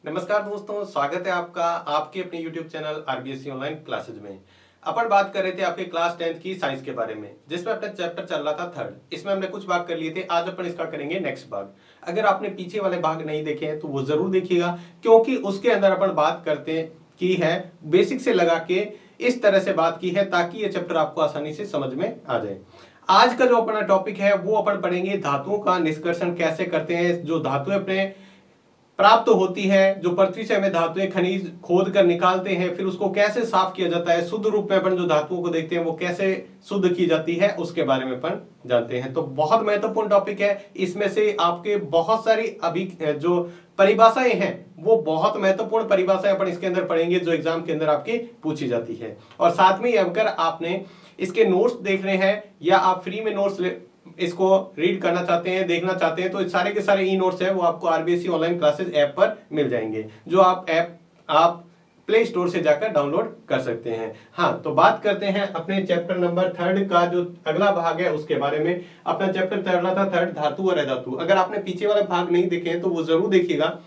नमस्कार दोस्तों, स्वागत है आपका आपके अपने YouTube channel RBSC online classes में। अपन बात कर रहे थे आपके क्लास 10th की साइंस के बारे में, जिसमें अपना चैप्टर चल रहा था थर्ड। इसमें हमने कुछ भाग कर लिए थे, आज अपन इसका करेंगे नेक्स्ट भाग। अगर आपने पीछे वाले भाग नहीं देखे हैं तो वो जरूर देखिएगा, क्योंकि उसके अंदर अपन बात करते की है बेसिक से लगा के इस तरह से बात की है ताकि ये चैप्टर आपको आसानी से समझ में आ जाए। आज का जो अपना टॉपिक है वो अपन पढ़ेंगे धातुओं का निष्कर्षण कैसे करते हैं। जो धातुएं अपने प्राप्त तो होती है, जो पृथ्वी से हमें धातुएं खनिज खोद कर निकालते हैं, फिर उसको कैसे साफ किया जाता है, शुद्ध रूप में अपन जो धातुओं को देखते हैं वो कैसे शुद्ध की जाती है, उसके बारे में अपन जानते हैं। तो बहुत महत्वपूर्ण टॉपिक है। इसमें से आपके बहुत सारी अभी जो परिभाषाएं हैं वो बहुत महत्वपूर्ण परिभाषाएं अपन इसके अंदर पढ़ेंगे, जो एग्जाम के अंदर आपकी पूछी जाती है। और साथ में अगर आपने इसके नोट्स देख रहे हैं या आप फ्री में नोट्स इसको रीड करना चाहते हैं, देखना चाहते हैं, तो सारे के सारे ई नोट्स है वो आपको आरबीएससी ऑनलाइन क्लासेस ऐप पर मिल जाएंगे, जो आप प्ले स्टोर से जाकर डाउनलोड कर सकते हैं। हाँ, तो बात करते हैं अपने चैप्टर नंबर थर्ड का जो अगला भाग है उसके बारे में। अपना चैप्टर चल रहा था थर्ड, धातु और अधातु। अगर आपने पीछे वाले भाग नहीं देखे हैं तो वो जरूर देखिएगा।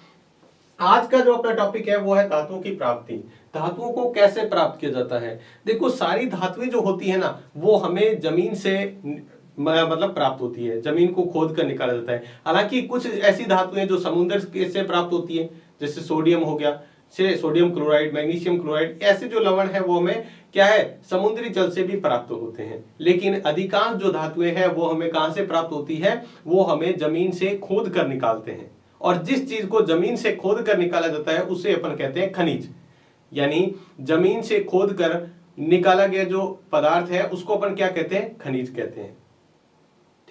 आज का जो अपना टॉपिक है वो है धातुओं की प्राप्ति। धातुओं को कैसे प्राप्त किया जाता है। देखो, सारी धातुएं जो होती है ना वो हमें जमीन से मतलब प्राप्त होती है, जमीन को खोद कर निकाला जाता है। हालांकि कुछ ऐसी धातुएं जो समुद्र से प्राप्त होती है, जैसे सोडियम हो गया, से सोडियम क्लोराइड, मैग्नीशियम क्लोराइड, ऐसे जो लवण है वो हमें क्या है समुद्री जल से भी प्राप्त होते हैं। लेकिन अधिकांश जो धातुएं हैं वो हमें कहां से प्राप्त होती है, वो हमें जमीन से खोद कर निकालते हैं। और जिस चीज को जमीन से खोद कर निकाला जाता है उसे अपन कहते हैं खनिज। यानी जमीन से खोद कर निकाला गया जो पदार्थ है उसको अपन क्या कहते हैं, खनिज कहते हैं।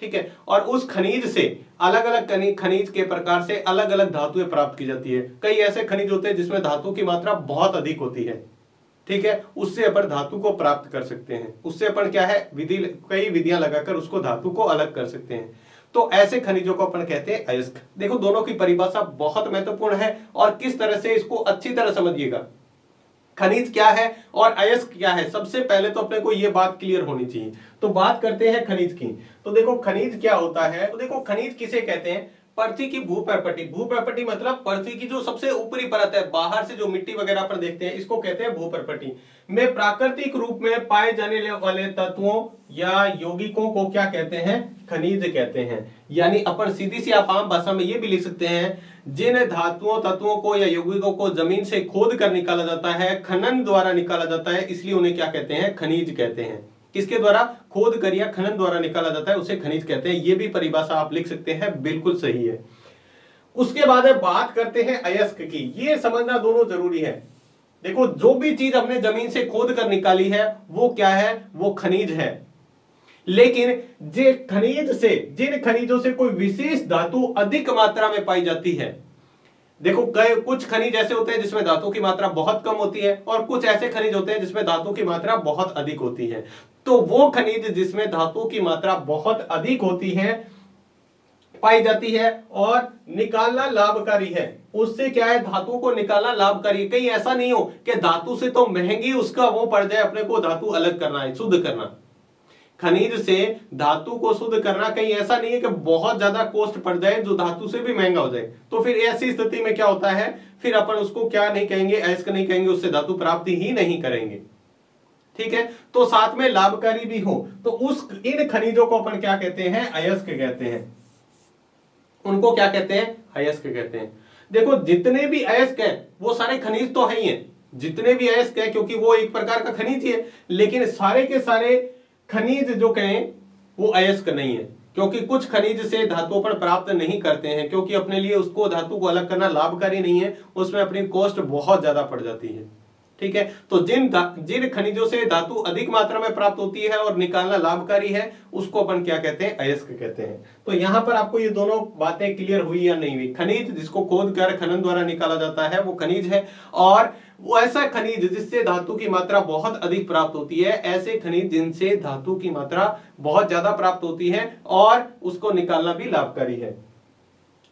ठीक है। और उस खनिज से अलग अलग खनिज के प्रकार से अलग अलग धातुएं प्राप्त की जाती है। कई ऐसे खनिज होते हैं जिसमें धातु की मात्रा बहुत अधिक होती है। ठीक है, उससे अपन धातु को प्राप्त कर सकते हैं। उससे अपन क्या है कई विधियां लगाकर उसको धातु को अलग कर सकते हैं। तो ऐसे खनिजों को अपन कहते हैं अयस्क। देखो, दोनों की परिभाषा बहुत महत्वपूर्ण है और किस तरह से इसको अच्छी तरह समझिएगा। खनिज क्या है और अयस्क क्या है, सबसे पहले तो अपने को यह बात क्लियर होनी चाहिए। तो बात करते हैं खनिज की। तो देखो, खनिज क्या होता है। तो देखो, खनिज किसे कहते हैं, पृथ्वी की भूपर्पटी। भूपर्पटी मतलब पृथ्वी की जो सबसे ऊपरी परत है, बाहर से जो मिट्टी वगैरह पर देखते हैं, इसको कहते हैं भूपर्पटी में प्राकृतिक रूप में पाए जाने वाले तत्वों या यौगिकों को क्या कहते हैं, खनिज कहते हैं। यानी अपन सीधी सी आप आम भाषा में ये भी लिख सकते हैं, जिन धातुओं तत्वों को या यौगिकों को जमीन से खोद कर निकाला जाता है, खनन द्वारा निकाला जाता है, इसलिए उन्हें क्या कहते हैं, खनिज कहते हैं। किसके द्वारा, खोद कर या खनन द्वारा निकाला जाता है उसे खनिज कहते हैं। ये भी परिभाषा आप लिख सकते हैं, बिल्कुल सही है। उसके बाद बात करते हैं अयस्क की। ये समझना दोनों जरूरी है। देखो, जो भी चीज हमने जमीन से खोद कर निकाली है वो क्या है, वो खनिज है। लेकिन जिन खनिजों से कोई विशेष धातु अधिक मात्रा में पाई जाती है। देखो, कुछ खनिज ऐसे होते हैं जिसमें धातु की मात्रा बहुत कम होती है और कुछ ऐसे खनिज होते हैं जिसमें धातु की मात्रा बहुत अधिक होती है। तो वो खनिज जिसमें धातु की मात्रा बहुत अधिक होती है, पाई जाती है और निकालना लाभकारी है, उससे क्या है, धातु को निकालना लाभकारी। कहीं ऐसा नहीं हो कि धातु से तो महंगी उसका वो पड़ जाए, अपने को धातु अलग करना है, शुद्ध करना। खनिज से धातु को शुद्ध करना कहीं ऐसा नहीं है कि बहुत ज्यादा कॉस्ट पड़ जाए जो धातु से भी महंगा हो जाए। तो फिर ऐसी स्थिति में क्या होता है, फिर अपन उसको क्या नहीं कहेंगे, अयस्क नहीं कहेंगे, उससे धातु प्राप्ति ही नहीं करेंगे। ठीक है। तो साथ में लाभकारी भी हो तो इन खनिजों को अपन क्या कहते हैं, अयस्क कहते हैं। उनको क्या कहते हैं, अयस्क कहते हैं। देखो, जितने भी अयस्क है वो सारे खनिज तो है ही है, जितने भी अयस्क है, क्योंकि वो एक प्रकार का खनिज ही है। लेकिन सारे के सारे खनिज जो कहें वो अयस्क नहीं है, क्योंकि कुछ खनिज से धातुओं पर प्राप्त नहीं करते हैं, क्योंकि अपने लिए उसको धातु को अलग करना लाभकारी नहीं है, उसमें अपनी कॉस्ट बहुत ज्यादा पड़ जाती है। ठीक है। तो जिन खनिजों से धातु अधिक मात्रा में प्राप्त होती है और निकालना लाभकारी है, उसको अपन क्या कहते हैं, अयस्क कहते हैं। तो यहां पर आपको ये दोनों बातें क्लियर हुई या नहीं हुई। खनिज जिसको खोद कर खनन द्वारा निकाला जाता है वो खनिज है, और वो ऐसा खनिज जिससे धातु की मात्रा बहुत अधिक प्राप्त होती है, ऐसे खनिज जिनसे धातु की मात्रा बहुत ज्यादा प्राप्त होती है और उसको निकालना भी लाभकारी है।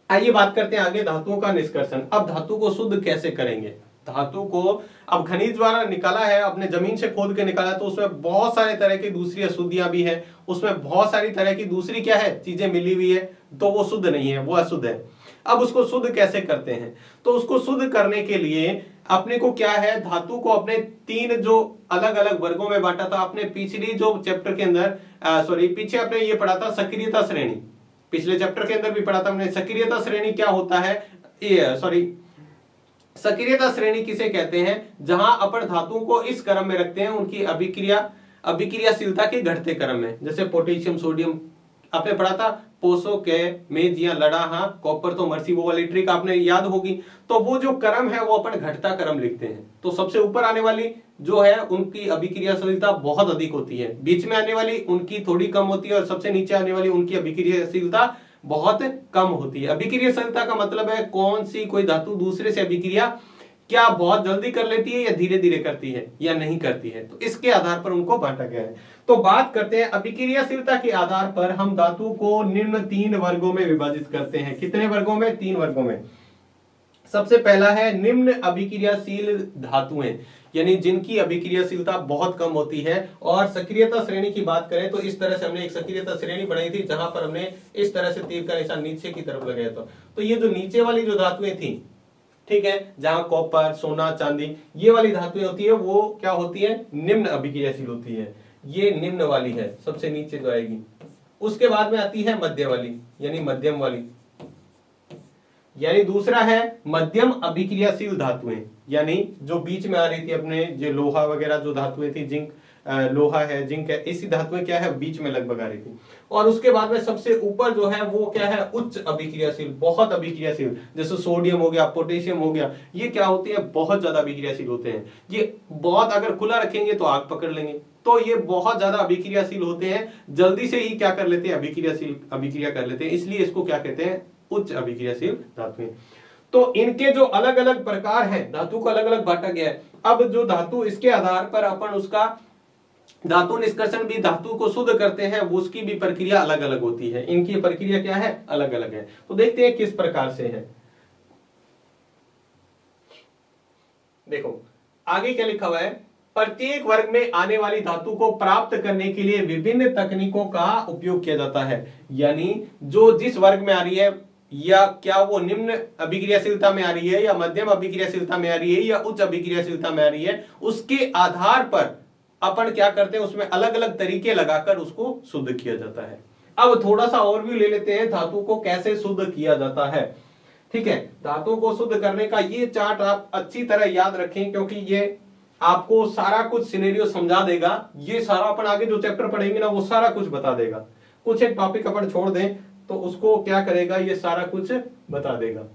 आइए बात करते हैं आगे धातुओं का निष्कर्षण। अब धातु को शुद्ध कैसे करेंगे। धातु को अब खनिज द्वारा निकाला है, अपने जमीन से खोद के निकाला, तो उसमें बहुत सारे तरह की दूसरी अशुद्धियां भी है, उसमें बहुत सारी तरह की दूसरी क्या है, चीजें मिली हुई है, तो वो शुद्ध नहीं है, वो अशुद्ध है। अब उसको शुद्ध कैसे करते हैं? तो उसको शुद्ध करने के लिए अपने को क्या है, धातु को अपने तीन जो अलग अलग वर्गों में बांटा था अपने पिछली जो चैप्टर के अंदर, पीछे अपने ये पढ़ा था सक्रियता श्रेणी। पिछले चैप्टर के अंदर भी पढ़ा था हमने सक्रियता श्रेणी क्या होता है, सक्रियता श्रेणी किसे कहते हैं? जहां अपन धातुओं को इस क्रम में रखते हैं उनकी अभिक्रियाशीलता के घटते क्रम में। जैसे पोटेशियम, सोडियम आपने पढ़ा था, पोसो के मेज या लड़ाहा, कॉपर तो मर्सी, वो वाली ट्रिक आपने याद होगी। तो वो जो क्रम है वो अपन घटता क्रम लिखते हैं। तो सबसे ऊपर आने वाली जो है उनकी अभिक्रियाशीलता बहुत अधिक होती है, बीच में आने वाली उनकी थोड़ी कम होती है और सबसे नीचे आने वाली उनकी अभिक्रियाशीलता बहुत कम होती है। अभिक्रियाशीलता का मतलब है कौन सी कोई धातु दूसरे से अभिक्रिया क्या बहुत जल्दी कर लेती है या धीरे धीरे करती है या नहीं करती है। तो इसके आधार पर उनको बांटा गया है। तो बात करते हैं अभिक्रियाशीलता के आधार पर हम धातु को निम्न 3 वर्गों में विभाजित करते हैं। कितने वर्गों में? 3 वर्गों में। सबसे पहला है निम्न अभिक्रियाशील धातुएं, यानी जिनकी अभिक्रियाशीलता बहुत कम होती है। और सक्रियता श्रेणी की बात करें तो इस तरह से हमने एक सक्रियता श्रेणी बनाई थी जहां पर हमने इस तरह से तीर का निशान नीचे की तरफ लगाया था। तो ये जो नीचे वाली जो धातुएं थी, ठीक है, जहां कॉपर, सोना, चांदी, ये वाली धातुएं होती है, वो क्या होती है? निम्न अभिक्रियाशील होती है। ये निम्न वाली है, सबसे नीचे जो आएगी। उसके बाद में आती है मध्य वाली, यानी मध्यम वाली। यानी दूसरा है मध्यम अभिक्रियाशील धातुएं, यानी जो बीच में आ रही थी अपने जो लोहा वगैरह जो धातुएं थी, जिंक, लोहा है, जिंक है, इसी धातुएं क्या है बीच में लगभग आ रही थी। और उसके बाद में सबसे ऊपर जो है वो क्या है? उच्च अभिक्रियाशील, बहुत अभिक्रियाशील, जैसे सोडियम हो गया, पोटेशियम हो गया, ये क्या होती है? बहुत ज्यादा अभिक्रियाशील होते हैं। ये बहुत अगर खुला रखेंगे तो आग पकड़ लेंगे, तो ये बहुत ज्यादा अभिक्रियाशील होते हैं, जल्दी से ही क्या कर लेते हैं? अभिक्रिया कर लेते हैं, इसलिए इसको क्या कहते हैं? उच्च अभिक्रियाशील धातुएं। तो इनके जो अलग अलग प्रकार हैं, धातु को अलग अलग बांटा गया है। अब जो धातु, इसके आधार पर अपन उसका धातु निष्कर्षण भी, धातु को शुद्ध करते हैं, वो उसकी भी प्रक्रिया अलग अलग होती है। इनकी प्रक्रिया क्या है? अलग अलग है। तो देखते हैं किस प्रकार से है। देखो आगे क्या लिखा हुआ है, प्रत्येक वर्ग में आने वाली धातु को प्राप्त करने के लिए विभिन्न तकनीकों का उपयोग किया जाता है। यानी जो जिस वर्ग में आ रही है, या क्या वो निम्न अभिक्रियाशीलता में आ रही है, या मध्यम अभिक्रियाशीलता में आ रही है, या उच्च अभिक्रियाशीलता में आ रही है, उसके आधार पर अपन क्या करते हैं? उसमें अलग अलग तरीके लगाकर उसको शुद्ध किया जाता है। अब थोड़ा सा ओवरव्यू ले लेते हैं धातु को कैसे शुद्ध किया जाता है। ठीक है, धातु को शुद्ध करने का ये चार्ट आप अच्छी तरह याद रखें, क्योंकि ये आपको सारा कुछ सिनेरियो समझा देगा। ये सारा अपन आगे जो चैप्टर पढ़ेंगे ना, वो सारा कुछ बता देगा। कुछ एक टॉपिक अपन छोड़ दें तो उसको क्या करेगा? ये सारा कुछ बता देगा।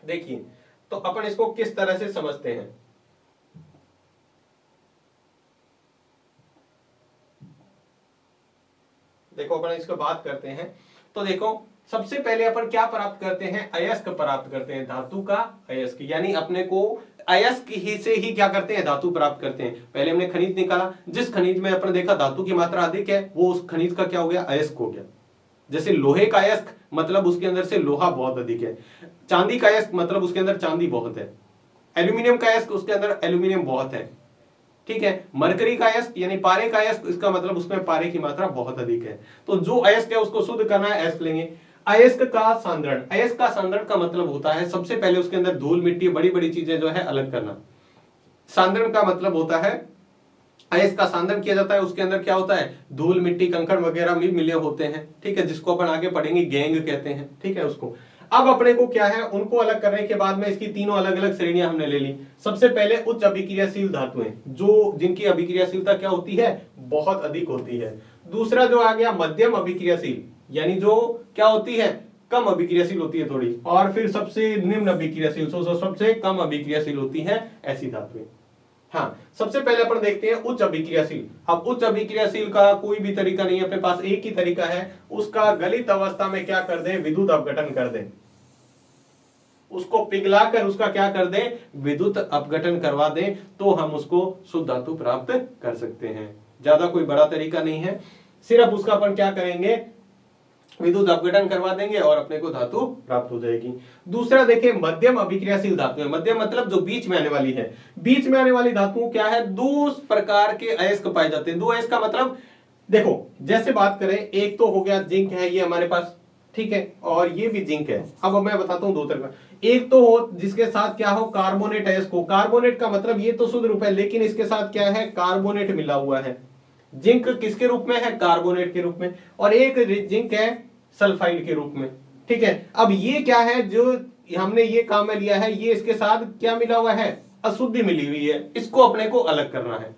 देखिए, तो अपन इसको किस तरह से समझते हैं। देखो अपन इसको बात करते हैं। तो देखो सबसे पहले अपन क्या प्राप्त करते हैं? अयस्क प्राप्त करते हैं, धातु का अयस्क। यानी अपने को अयस्क ही से ही क्या करते हैं? धातु प्राप्त करते हैं। पहले हमने खनिज निकाला, जिस खनिज में अपन देखा धातु की मात्रा अधिक है, वो उस खनिज का क्या हो गया? अयस्क हो गया। जैसे लोहे का अयस्क मतलब उसके अंदर से लोहा बहुत अधिक है, चांदी का अयस्क मतलब उसके अंदर चांदी बहुत है, एल्यूमिनियम का अयस्क उसके अंदर एल्यूमिनियम बहुत है। ठीक है, मरकरी का अयस्क यानी पारे का अयस्क, इसका मतलब उसमें पारे की मात्रा बहुत अधिक है। तो जो अयस्क है उसको शुद्ध करना है, अयस्क लेंगे। अयस्क का सांद्रण, अयस्क का सांद्रण का मतलब होता है सबसे पहले उसके अंदर धूल मिट्टी बड़ी बड़ी चीजें जो है अलग करना। सांद्रण का मतलब होता है अयस्क का सांद्रण किया जाता है, उसके अंदर क्या होता है? धूल मिट्टी कंकड़ वगैरह भी मिले होते हैं। ठीक है, जिसको अपन आगे पढ़ेंगे गैंग कहते हैं। ठीक है, उसको अब अपने को क्या है? उनको अलग करने के बाद में इसकी तीनों अलग अलग श्रेणियां हमने ले ली। सबसे पहले उच्च अभिक्रियाशील धातुएं, जो जिनकी अभिक्रियाशीलता क्या होती है? बहुत अधिक होती है। दूसरा जो आ गया मध्यम अभिक्रियाशील, यानी जो क्या होती है? कम अभिक्रियाशील होती है थोड़ी। और फिर सबसे निम्न अभिक्रियाशील, सबसे कम अभिक्रियाशील होती है ऐसी धातुएं। हाँ, सबसे पहले अपन देखते हैं उच्च अभिक्रियाशील। अब उच्च अभिक्रियाशील का कोई भी तरीका नहीं है अपने पास, एक ही तरीका है। उसका गलित अवस्था में क्या कर दें? विद्युत अपघटन कर दें। उसको पिघलाकर उसका क्या कर दें? विद्युत अपघटन करवा दें, तो हम उसको शुद्ध धातु प्राप्त कर सकते हैं। ज्यादा कोई बड़ा तरीका नहीं है, सिर्फ उसका अपन क्या करेंगे? विद्युत अपघटन करवा देंगे और अपने को धातु प्राप्त हो जाएगी। दूसरा देखिए मध्यम अभिक्रियाशील धातु है। मध्यम मतलब जो बीच में आने वाली है। बीच में आने वाली धातु क्या है? दो प्रकार के अयस्क पाए जाते हैं। दो अयस्क का मतलब देखो जैसे बात करें, एक तो हो गया जिंक है ये हमारे पास, ठीक है, और ये भी जिंक है। अब मैं बताता हूं दो तरह का। एक तो हो जिसके साथ क्या हो, कार्बोनेट है इसको, कार्बोनेट का मतलब ये तो शुद्ध रूप है, लेकिन इसके साथ क्या है, कार्बोनेट मिला हुआ है। जिंक किसके रूप में है, कार्बोनेट के रूप में। और एक जिंक है सल्फाइड के रूप में, ठीक है। अब ये क्या है जो हमने ये काम में लिया है, ये इसके साथ क्या मिला हुआ है, अशुद्धि मिली हुई है, इसको अपने को अलग करना है।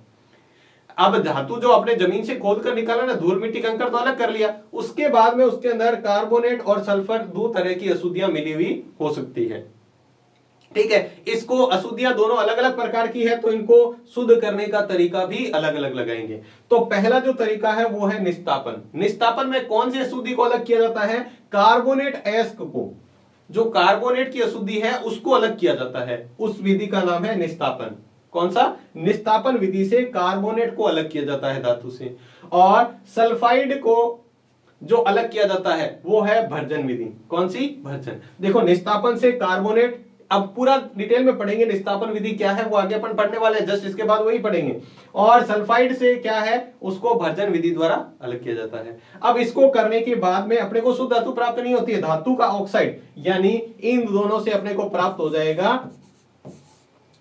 अब धातु जो अपने जमीन से खोद कर निकाला ना, धूल मिट्टी कंकड़ तो अलग कर लिया, उसके बाद में उसके अंदर कार्बोनेट और सल्फर दो तरह की अशुद्धियां मिली हुई हो सकती है, ठीक है। इसको अशुद्धियां दोनों अलग अलग प्रकार की है, तो इनको शुद्ध करने का तरीका भी अलग अलग लगाएंगे। तो पहला जो तरीका है वो है निस्तापन। निस्तापन में कौन सी अशुद्धि को अलग किया जाता है, कार्बोनेट अयस्क को, जो कार्बोनेट की अशुद्धि है उसको अलग किया जाता है, उस विधि का नाम है निस्तापन। कौन सा, निस्तापन विधि से कार्बोनेट को अलग किया जाता है धातु से। और सल्फाइड को जो अलग किया जाता है वो है भर्जन विधि। कौन सी, भर्जन। देखो निस्तापन से कार्बोनेट, अब पूरा डिटेल में पढ़ेंगे निस्तापन विधि क्या है, वो आगे अपन पढ़ने वाले हैं, जस्ट इसके बाद वही पढ़ेंगे। और सल्फाइड से क्या है, उसको भर्जन विधि द्वारा अलग किया जाता है। अब इसको करने के बाद में अपने को शुद्ध धातु प्राप्त नहीं होती है, धातु का ऑक्साइड, यानी इन दोनों से अपने को प्राप्त हो जाएगा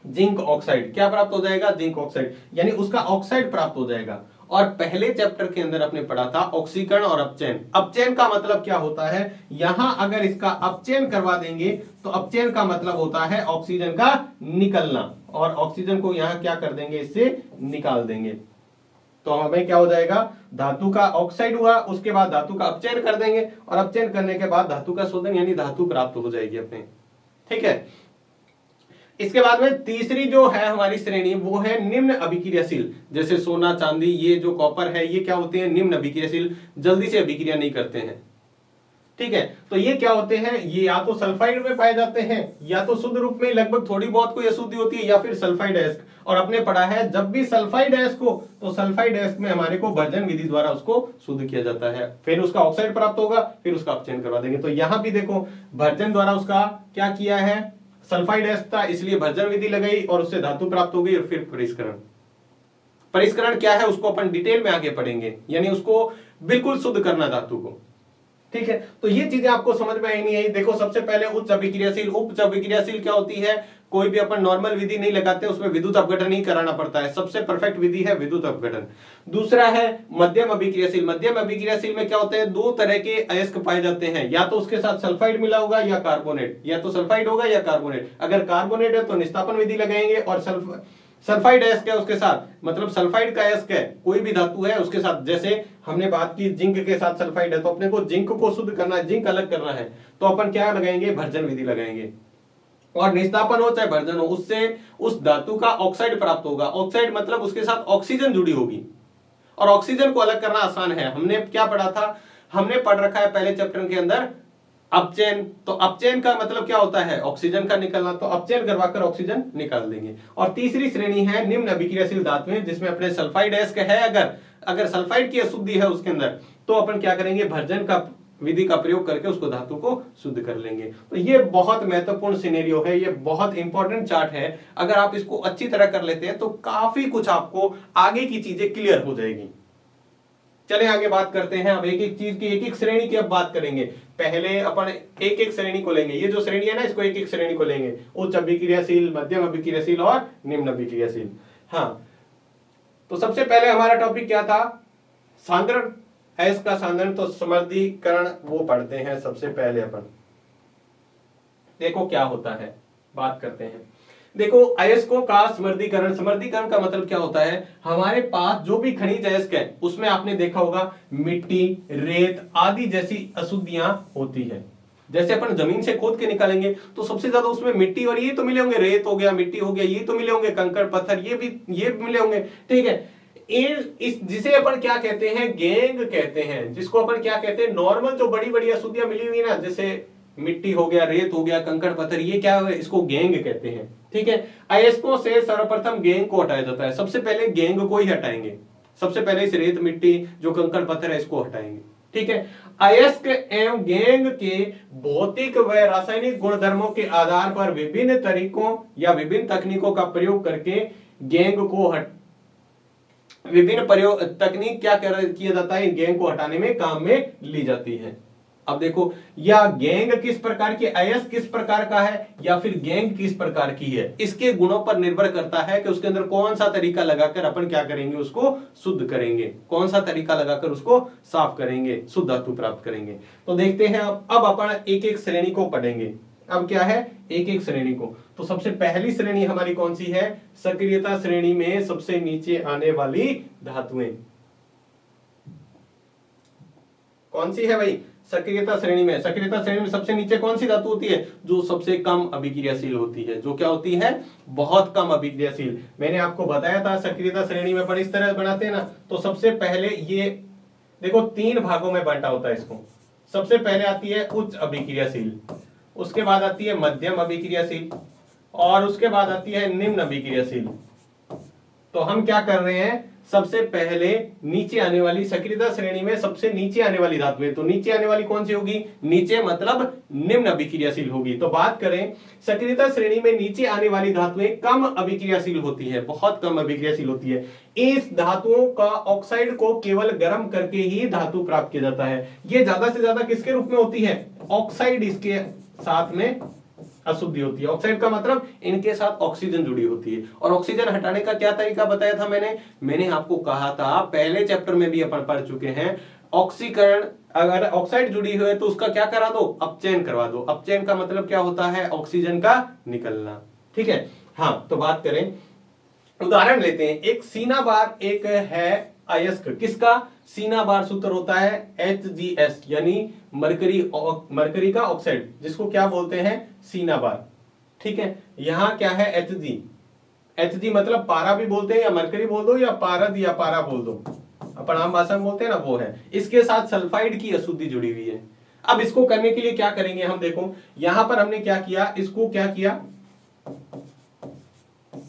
जिंक ऑक्साइड। क्या प्राप्त हो जाएगा, जिंक ऑक्साइड, यानी उसका ऑक्साइड प्राप्त हो जाएगा। और पहले चैप्टर के अंदर अपने पढ़ा था ऑक्सीकरण और अपचयन। अपचयन का मतलब क्या होता है, यहां अगर इसका अपचयन करवा देंगे तो अपचयन का मतलब होता है ऑक्सीजन का निकलना, और ऑक्सीजन को यहां क्या कर देंगे, इससे निकाल देंगे। तो हमें क्या हो जाएगा, धातु का ऑक्साइड हुआ, उसके बाद धातु का अपचयन कर देंगे, और अपचयन करने के बाद धातु का शोधन यानी धातु प्राप्त हो जाएगी अपने, ठीक है। इसके बाद में तीसरी जो है हमारी श्रेणी वो है निम्न अभिक्रियाशील। जैसे सोना चांदी, ये जो कॉपर है, ये क्या होते हैं, निम्न अभिक्रियाशील, जल्दी से अभिक्रिया नहीं करते हैं, ठीक है। तो ये क्या होते हैं, ये या तो सल्फाइड में पाए जाते हैं, या तो शुद्ध रूप में लगभग थोड़ी बहुत कोई अशुद्धि होती है, या फिर सल्फाइड अयस्क। और अपने पढ़ा है जब भी सल्फाइड अयस्क हो तो सल्फाइड अयस्क में हमारे को भर्जन विधि द्वारा उसको शुद्ध किया जाता है, फिर उसका ऑक्साइड प्राप्त होगा, फिर उसका अपचयन करवा देंगे। तो यहां भी देखो भर्जन द्वारा उसका क्या किया है, सल्फाइड अयस्क था इसलिए भर्जन विधि लगाई और उससे धातु प्राप्त हो गई, और फिर परिष्करण। परिष्करण क्या है उसको अपन डिटेल में आगे पढ़ेंगे, यानी उसको बिल्कुल शुद्ध करना धातु को, ठीक है। तो ये चीजें आपको समझ में आई नहीं आई। देखो सबसे पहले उच्च अभिक्रियाशील। उच्च अभिक्रियाशील क्या होती है, कोई भी अपन नॉर्मल विधि नहीं लगाते, उसमें विद्युत अपघटन नहीं कराना पड़ता है, सबसे परफेक्ट विधि है विद्युत अपघटन। दूसरा है मध्यम अभिक्रियाशील। मध्यम अभिक्रियाशील में क्या होते हैं, दो तरह के अयस्क पाए जाते हैं, या तो उसके साथ सल्फाइड मिला होगा या कार्बोनेट, या तो सल्फाइड होगा या कार्बोनेट। अगर कार्बोनेट है तो निस्तापन विधि लगाएंगे, और सल्फाइड अयस्क है उसके साथ, मतलब सल्फाइड का अयस्क है, कोई भी धातु है उसके साथ, जैसे हमने बात की जिंक के साथ सल्फाइड है, तो अपने को जिंक को शुद्ध करना है, जिंक अलग करना है, तो अपन क्या लगाएंगे, भर्जन विधि लगाएंगे। और निस्तापन हो चाहे भर्जन हो, उससे उस धातु का ऑक्साइड प्राप्त होगा। ऑक्साइड मतलब उसके साथ ऑक्सीजन जुड़ी होगी, और ऑक्सीजन को अलग करना आसान है। हमने क्या पढ़ा था, हमने पढ़ रखा है पहले चैप्टर के अंदर अपचयन। तो अपचयन का मतलब क्या होता है, ऑक्सीजन का निकलना, तो अपचयन करवाकर ऑक्सीजन निकाल देंगे। और तीसरी श्रेणी है निम्न अभिक्रियाशील धातुएं, जिसमें अपने सल्फाइड अयस्क है, अगर सल्फाइड की अशुद्धि है उसके अंदर, तो अपन क्या करेंगे, भर्जन का विधि का प्रयोग करके उसको धातु को शुद्ध कर लेंगे। तो ये बहुत महत्वपूर्ण सिनेरियो है, ये बहुत इंपॉर्टेंट चार्ट है। अगर आप इसको अच्छी तरह कर लेते हैं तो काफी कुछ आपको आगे की चीजें क्लियर हो जाएगी। चले आगे बात करते हैं। अब एक एक चीज की, एक एक श्रेणी की अब बात करेंगे। पहले अपन एक एक श्रेणी को लेंगे, ये जो श्रेणी है ना, इसको एक एक श्रेणी को लेंगे, उच्च अभिक्रियाशील, मध्यम अभिक्रियाशील और निम्न अभिक्रियाशील। हाँ, तो सबसे पहले हमारा टॉपिक क्या था, सांद्रण अयस्क का सांद्रण। तो समर्दीकरण वो पढ़ते हैं सबसे पहले अपन। देखो क्या होता है, बात करते हैं। देखो अयस्कों का समर्दीकरण। समर्दीकरण का मतलब क्या होता है, हमारे पास जो भी खनिज अयस्क है उसमें आपने देखा होगा मिट्टी, रेत आदि जैसी अशुद्धियां होती है। जैसे अपन जमीन से खोद के निकालेंगे तो सबसे ज्यादा उसमें मिट्टी और ये तो मिले होंगे, रेत हो गया, मिट्टी हो गया, ये तो मिले होंगे, कंकड़ पत्थर ये भी मिले होंगे, ठीक है। इस जिसे अपन क्या कहते हैं, गेंग कहते हैं, जिसको अपन क्या कहते हैं, नॉर्मल जो बड़ी बड़ी अशुद्धियां मिली हुई ना, जैसे मिट्टी हो गया, रेत हो गया, कंकड़ पत्थर, ये क्या है, इसको गेंग कहते हैं, ठीक है। अयस्कों से सर्वप्रथम गेंग को हटाया जाता है। सबसे पहले गेंग को ही हटाएंगे, सबसे पहले इस रेत मिट्टी जो कंकड़ पत्थर है इसको हटाएंगे, ठीक है। अयस्क एवं गेंग के भौतिक व रासायनिक गुणधर्मों के आधार पर विभिन्न तरीकों या विभिन्न तकनीकों का प्रयोग करके गेंग को विभिन्न प्रयोग तकनीक क्या किया जाता है, इन गैंग को हटाने में काम में ली जाती है। अब देखो, या गैंग किस प्रकार की, अयस्क किस प्रकार का है या फिर गैंग किस प्रकार की है, इसके गुणों पर निर्भर करता है कि उसके अंदर कौन सा तरीका लगाकर अपन क्या करेंगे, उसको शुद्ध करेंगे, कौन सा तरीका लगाकर उसको साफ करेंगे, शुद्ध धातु प्राप्त करेंगे। तो देखते हैं अब अपन एक एक श्रेणी को पढ़ेंगे। अब क्या है, एक एक श्रेणी को। तो सबसे पहली श्रेणी हमारी कौन सी है, सक्रियता श्रेणी में सबसे नीचे आने वाली धातुएं। कौन सी है भाई, सक्रियता श्रेणी में। सक्रियता श्रेणी में सबसे नीचे कौन सी धातु होती है, जो सबसे कम अभिक्रियाशील होती है, जो क्या होती है, बहुत कम अभिक्रियाशील। मैंने आपको बताया था सक्रियता श्रेणी में अपन इस तरह बनाते हैं ना, तो सबसे पहले ये देखो 3 भागों में बांटा होता है इसको। सबसे पहले आती है उच्च अभिक्रियाशील, उसके बाद आती है मध्यम अभिक्रियाशील और उसके बाद आती है निम्न अभिक्रियाशील। तो हम क्या कर रहे हैं, सबसे पहले नीचे आने वाली, सक्रियता श्रेणी में सबसे नीचे आने वाली धातु है, तो नीचे आने वाली कौन सी होगी, नीचे मतलब निम्न अभिक्रियाशील होगी। तो बात करें सक्रियता श्रेणी में नीचे आने वाली धातुएं कम अभिक्रियाशील होती है, बहुत कम अभिक्रियाशील होती है। इस धातुओं का ऑक्साइड को केवल गर्म करके ही धातु प्राप्त किया जाता है। ये ज्यादा से ज्यादा किसके रूप में होती है, ऑक्साइड इसके साथ में अशुद्धि होती है। ऑक्साइड का मतलब इनके साथ ऑक्सीजन जुड़ी होती है। और ऑक्सीजन हटाने का क्या तरीका बताया था मैंने आपको कहा था, पहले चैप्टर में भी अपन पढ़ चुके हैं, ऑक्सीकरण, अगर ऑक्साइड जुड़ी हुई है तो उसका क्या करा दो, अपचयन करवा दो। अपचयन का मतलब क्या होता है, ऑक्सीजन का निकलना। ठीक है, हाँ। तो बात करें, उदाहरण लेते हैं, एक सीना बार एक है अयस्क, किसका, सीना बार सूत्र होता है HgS, यानी मरकरी का ऑक्साइड, जिसको क्या बोलते हैं, सीना बार। ठीक है, यहां क्या है Hg मतलब पारा भी बोलते हैं, या मरकरी बोल दो, या पारद या पारा बोल दो, अपन आम भाषा में बोलते हैं ना, वो है। इसके साथ सल्फाइड की अशुद्धि जुड़ी हुई है। अब इसको करने के लिए क्या करेंगे हम, देखो यहां पर हमने क्या किया, इसको क्या किया,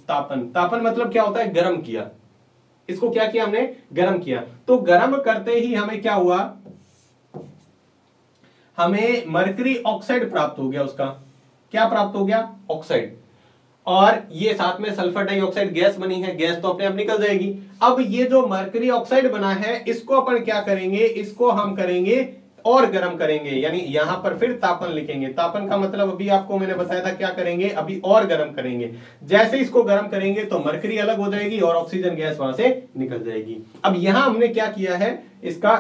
तापन मतलब क्या होता है, गर्म किया। इसको क्या किया हमने, गर्म किया। तो गर्म करते ही हमें क्या हुआ, हमें मरकरी ऑक्साइड प्राप्त हो गया। उसका क्या प्राप्त हो गया, ऑक्साइड। और ये साथ में सल्फर डाइऑक्साइड गैस बनी है, गैस तो अपने आप निकल जाएगी। अब ये जो मरकरी ऑक्साइड बना है, इसको अपन क्या करेंगे, इसको हम करेंगे और गर्म करेंगे, यानी यहां पर फिर तापन लिखेंगे। तापन का मतलब अभी आपको मैंने बताया था, क्या करेंगे, अभी और गर्म करेंगे। जैसे इसको गर्म करेंगे तो मरकरी अलग हो जाएगी और ऑक्सीजन गैस वहां से निकल जाएगी। अब यहां हमने क्या किया है, इसका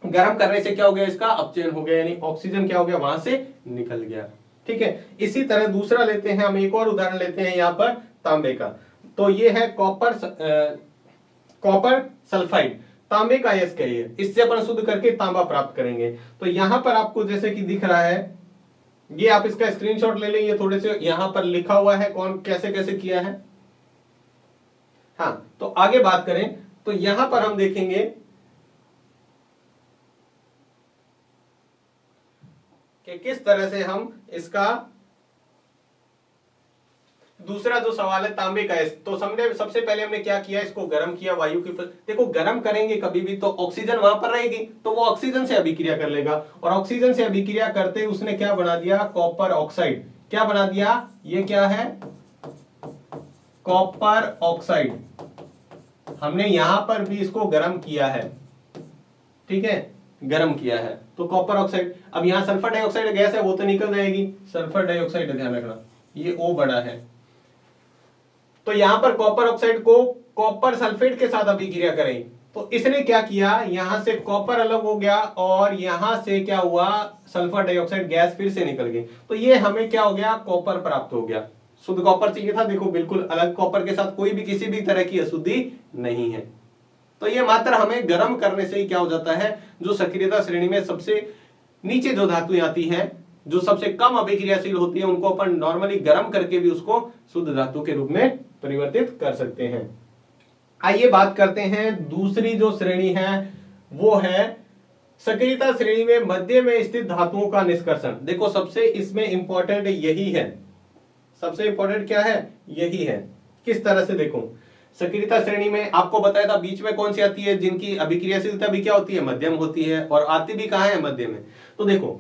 गर्म करने से क्या हो गया, इसका अपचयन हो गया, यानी ऑक्सीजन क्या हो गया, वहां से निकल गया। ठीक है, इसी तरह दूसरा लेते हैं हम, एक और उदाहरण लेते हैं यहां पर तांबे का। तो ये है कॉपर सल्फाइड, तांबे का अयस्क है ये, इससे अपन शुद्ध करके तांबा प्राप्त करेंगे। तो यहां पर आपको जैसे कि दिख रहा है, ये आप इसका स्क्रीनशॉट ले लेंगे, थोड़े से यहां पर लिखा हुआ है कौन कैसे कैसे किया है। हाँ, तो आगे बात करें तो यहां पर हम देखेंगे कि किस तरह से हम इसका, दूसरा जो सवाल है तांबे का, तो सबसे पहले हमने क्या किया, इसको गर्म किया वायु के ऊपर। देखो गर्म करेंगे कभी भी तो ऑक्सीजन वहां पर रहेगी, तो वो ऑक्सीजन से अभिक्रिया कर लेगा, और ऑक्सीजन से अभिक्रिया करते ही उसने क्या बना दिया, कॉपर ऑक्साइड। क्या बना दिया, ये क्या है, कॉपर ऑक्साइड। हमने यहां पर भी इसको गर्म किया है, ठीक है, गर्म किया है, तो कॉपर ऑक्साइड। अब यहां सल्फर डाइऑक्साइड गैस है, वो तो निकल जाएगी, सल्फर डाइऑक्साइड ध्यान रखना, ये O बड़ा है। तो यहां पर कॉपर ऑक्साइड को कॉपर सल्फेट के साथ अभिक्रिया करें, तो इसने क्या किया, यहां से कॉपर अलग हो गया और यहां से क्या हुआ, सल्फर डाइऑक्साइड गैस फिर से निकल गई। तो ये हमें क्या हो गया, कॉपर प्राप्त हो गया। शुद्ध कॉपर चाहिए था, देखो बिल्कुल अलग कॉपर के साथ कोई भी किसी भी तरह की अशुद्धि नहीं है। तो ये मात्र हमें गर्म करने से ही क्या हो जाता है, जो सक्रियता श्रेणी में सबसे नीचे जो धातुएं आती हैं, जो सबसे कम अभिक्रियाशील होती है, उनको अपन नॉर्मली गर्म करके भी उसको शुद्ध धातु के रूप में परिवर्तित कर सकते हैं। आइए बात करते हैं दूसरी जो श्रेणी है, वो है सक्रियता श्रेणी में मध्य में स्थित धातुओं का निष्कर्षण। देखो सबसे इसमें इंपॉर्टेंट यही है, सबसे इंपॉर्टेंट क्या है, यही है। किस तरह से, देखो सक्रियता श्रेणी में आपको बताया था बीच में कौन सी आती है, जिनकी अभिक्रियाशीलता भी क्या होती है, मध्यम होती है, और आती भी कहां है, मध्य में। तो देखो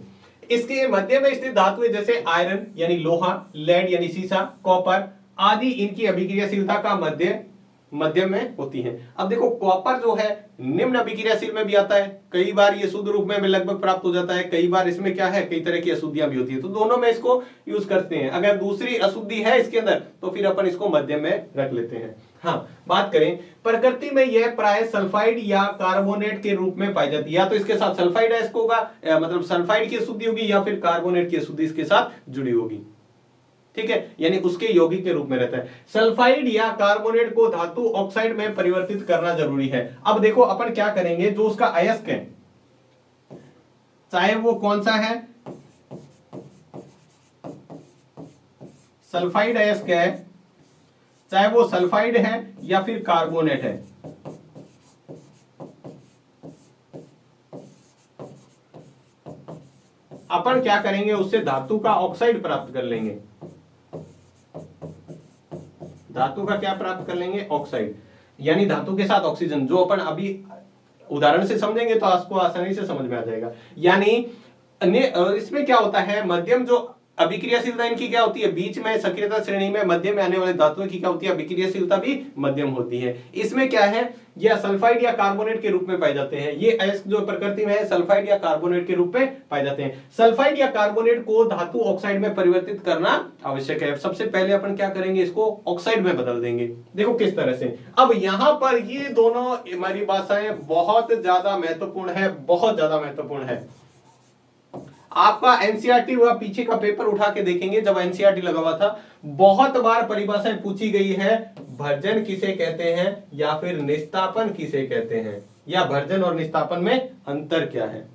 इसके मध्य में स्थित धातुएं जैसे आयरन यानी लोहा, लेड यानी सीसा, कॉपर आदि, इनकी अभिक्रियाशीलता का मध्यम में होती हैं। अब देखो कॉपर जो है निम्न अभिक्रियाशील में भी आता है, कई बार ये शुद्ध रूप में लगभग प्राप्त हो जाता है, कई बार इसमें क्या है कई तरह की अशुद्धियां भी होती है, तो दोनों में इसको यूज करते हैं। अगर दूसरी अशुद्धि है इसके अंदर तो फिर अपन इसको मध्यम में रख लेते हैं। हाँ, बात करें प्रकृति में यह प्राय सल्फाइड या कार्बोनेट के रूप में पाई जाती है, या तो इसके साथ सल्फाइड अयस्क होगा, मतलब सल्फाइड की अशुद्धि होगी, या फिर कार्बोनेट की अशुद्धि इसके साथ जुड़ी होगी। ठीक है, यानी उसके यौगिक के रूप में रहता है। सल्फाइड या कार्बोनेट को धातु ऑक्साइड में परिवर्तित करना जरूरी है। अब देखो अपन क्या करेंगे, जो उसका अयस्क है चाहे वो कौन सा है, सल्फाइड अयस्क है, चाहे वो सल्फाइड है या फिर कार्बोनेट है, अपन क्या करेंगे उससे धातु का ऑक्साइड प्राप्त कर लेंगे। धातु का क्या प्राप्त कर लेंगे, ऑक्साइड, यानी धातु के साथ ऑक्सीजन, जो अपन अभी उदाहरण से समझेंगे तो आपको आसानी से समझ में आ जाएगा। यानी इसमें क्या होता है, मध्यम जो अभिक्रियाशीलता इनकी क्या होती है, बीच में सक्रियता श्रेणी में मध्यम में आने वाले धातुओं की क्या होती है, अभिक्रियाशीलता भी मध्यम होती है। इसमें क्या है, यह सल्फाइड या कार्बोनेट के रूप में पाए जाते हैं। ये अयस्क जो प्रकृति में है सल्फाइड या कार्बोनेट के रूप में पाए जाते हैं। सल्फाइड या कार्बोनेट को धातु ऑक्साइड में परिवर्तित करना आवश्यक है। सबसे पहले अपन क्या करेंगे, इसको ऑक्साइड में बदल देंगे। देखो किस तरह से। अब यहां पर ये दोनों हमारी भाषाएं बहुत ज्यादा महत्वपूर्ण है, बहुत ज्यादा महत्वपूर्ण है। आपका एनसीईआरटी हुआ, पीछे का पेपर उठा के देखेंगे जब एनसीईआरटी लगा हुआ था, बहुत बार परिभाषाएं पूछी गई है, भर्जन किसे कहते हैं या फिर निस्तापन किसे कहते हैं, या भर्जन और निस्तापन में अंतर क्या है।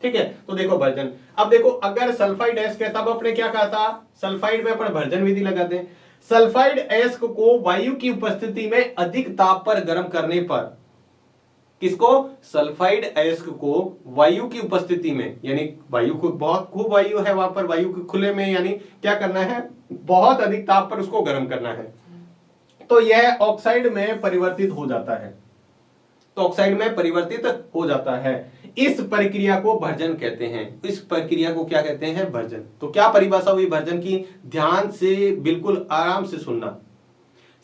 ठीक है, तो देखो भर्जन। अब देखो अगर सल्फाइड अयस्क है तब अपने क्या कहा था, सल्फाइड में अपन भर्जन विधि लगाते हैं। सल्फाइड अयस्क को वायु की उपस्थिति में अधिक ताप पर गर्म करने पर, किसको, सल्फाइड अयस्क को वायु की उपस्थिति में, यानी वायु को बहुत खूब वायु है वहां पर, वायु के खुले में, यानी क्या करना है, बहुत अधिक ताप पर उसको गर्म करना है, तो यह ऑक्साइड में परिवर्तित हो जाता है। तो ऑक्साइड में परिवर्तित हो जाता है। इस प्रक्रिया को भर्जन कहते हैं। इस प्रक्रिया को क्या कहते हैं, भर्जन। तो क्या परिभाषा हुई भर्जन की, ध्यान से बिल्कुल आराम से सुनना।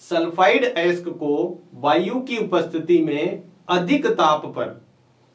सल्फाइड अयस्क को वायु की उपस्थिति में अधिक ताप पर,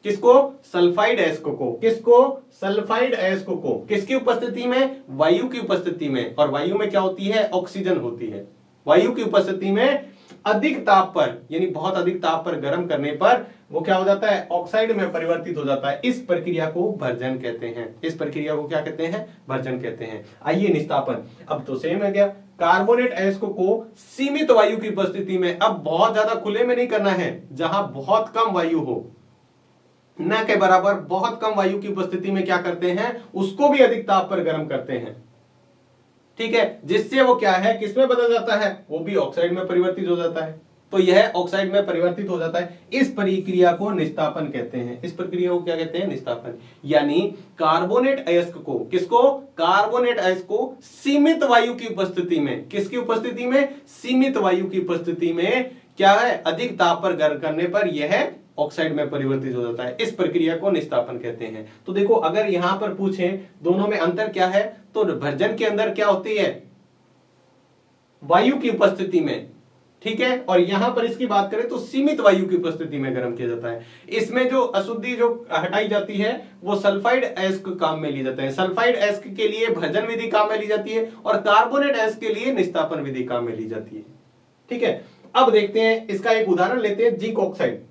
किसको, सल्फाइड अयस्क को, किसको, सल्फाइड अयस्क को, किसकी उपस्थिति में, वायु की उपस्थिति में, और वायु में क्या होती है, ऑक्सीजन होती है। वायु की उपस्थिति में अधिक ताप पर, यानी बहुत अधिक ताप पर गर्म करने पर वो क्या हो जाता है, ऑक्साइड में परिवर्तित हो जाता है। इस प्रक्रिया को भर्जन कहते हैं। इस प्रक्रिया को क्या कहते हैं, भर्जन कहते हैं। आइए निस्तापन। अब तो सेम है क्या, कार्बोनेट अयस्क को सीमित वायु की उपस्थिति में, अब बहुत ज्यादा खुले में नहीं करना है, जहां बहुत कम वायु हो, न के बराबर बहुत कम वायु की उपस्थिति में क्या करते हैं, उसको भी अधिक ताप पर गर्म करते हैं। ठीक है, जिससे वो क्या है, किसमें बदल जाता है, वो भी ऑक्साइड में परिवर्तित हो जाता है। तो यह ऑक्साइड में परिवर्तित हो जाता है। इस प्रक्रिया को निस्तापन कहते हैं। इस प्रक्रिया को क्या कहते हैं, निस्तापन। यानी कार्बोनेट अयस्क को, किसको, कार्बोनेट अयस्क को सीमित वायु की उपस्थिति में, किसकी उपस्थिति में, सीमित वायु की उपस्थिति में क्या है, अधिक ताप पर गर्म करने पर यह ऑक्साइड में परिवर्तित हो जाता है। इस प्रक्रिया को निस्तापन कहते हैं। तो देखो अगर यहां पर पूछें दोनों में अंतर क्या है, तो भर्जन के अंदर क्या होती है, वायु की उपस्थिति में, ठीक है, और यहां पर इसकी बात करें तो सीमित वायु की उपस्थिति में गर्म किया जाता है। इसमें जो अशुद्धि जो हटाई जाती है वो सल्फाइड अयस्क काम में ली जाते हैं। सल्फाइड अयस्क के लिए भर्जन विधि काम में ली जाती है और कार्बोनेट अयस्क के लिए निस्तापन विधि काम में ली जाती है। ठीक है, अब देखते हैं इसका एक उदाहरण लेते हैं, जिंक ऑक्साइड।